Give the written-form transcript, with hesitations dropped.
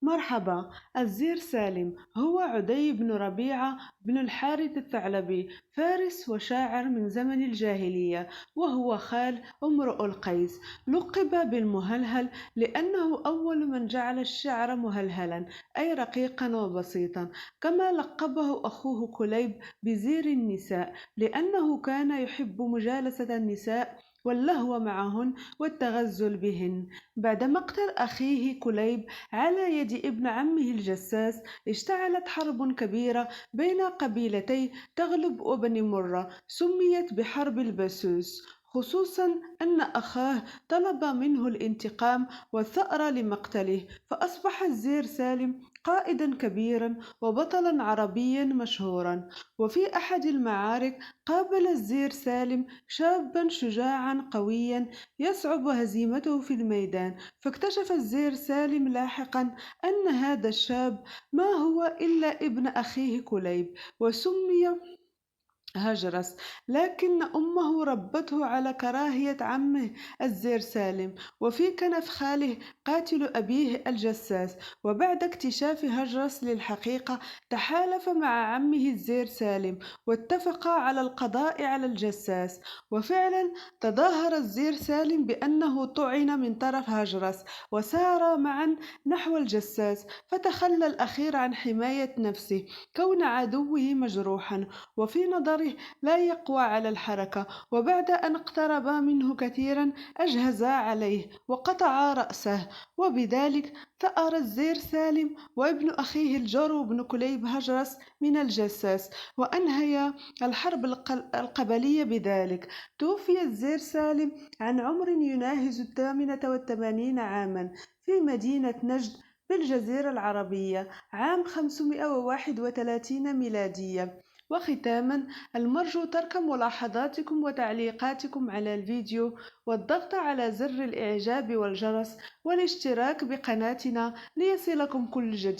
مرحبا. الزير سالم هو عدي بن ربيعة بن الحارث الثعلبي، فارس وشاعر من زمن الجاهلية، وهو خال امرؤ القيس. لقب بالمهلهل لأنه أول من جعل الشعر مهلهلا، أي رقيقا وبسيطا. كما لقبه أخوه كليب بزير النساء لأنه كان يحب مجالسة النساء واللهو معهن والتغزل بهن. بعد مقتل أخيه كليب على يد ابن عمه الجساس، اشتعلت حرب كبيرة بين قبيلتي تغلب وبني مرة، سميت بحرب البسوس، خصوصا أن أخاه طلب منه الانتقام والثأر لمقتله، فأصبح الزير سالم قائدا كبيرا وبطلا عربيا مشهورا. وفي أحد المعارك قابل الزير سالم شابا شجاعا قويا يصعب هزيمته في الميدان، فاكتشف الزير سالم لاحقا أن هذا الشاب ما هو إلا ابن أخيه كليب، وسمي هجرس، لكن أمه ربته على كراهية عمه الزير سالم، وفي كنف خاله قاتل أبيه الجساس. وبعد اكتشاف هجرس للحقيقة، تحالف مع عمه الزير سالم واتفقا على القضاء على الجساس. وفعلا تظاهر الزير سالم بأنه طعن من طرف هجرس، وسارا معا نحو الجساس، فتخلى الأخير عن حماية نفسه كون عدوه مجروحا وفي نظره لا يقوى على الحركة. وبعد أن اقتربا منه كثيرا أجهزا عليه وقطعا رأسه، وبذلك ثأر الزير سالم وابن أخيه الجرو بن كليب هجرس من الجساس، وأنهيا الحرب القبلية بذلك. توفي الزير سالم عن عمر يناهز 88 عاما في مدينة نجد بالجزيرة العربية عام 531 ميلادية. وختاما، المرجو ترك ملاحظاتكم وتعليقاتكم على الفيديو، والضغط على زر الإعجاب والجرس، والاشتراك بقناتنا ليصلكم كل جديد.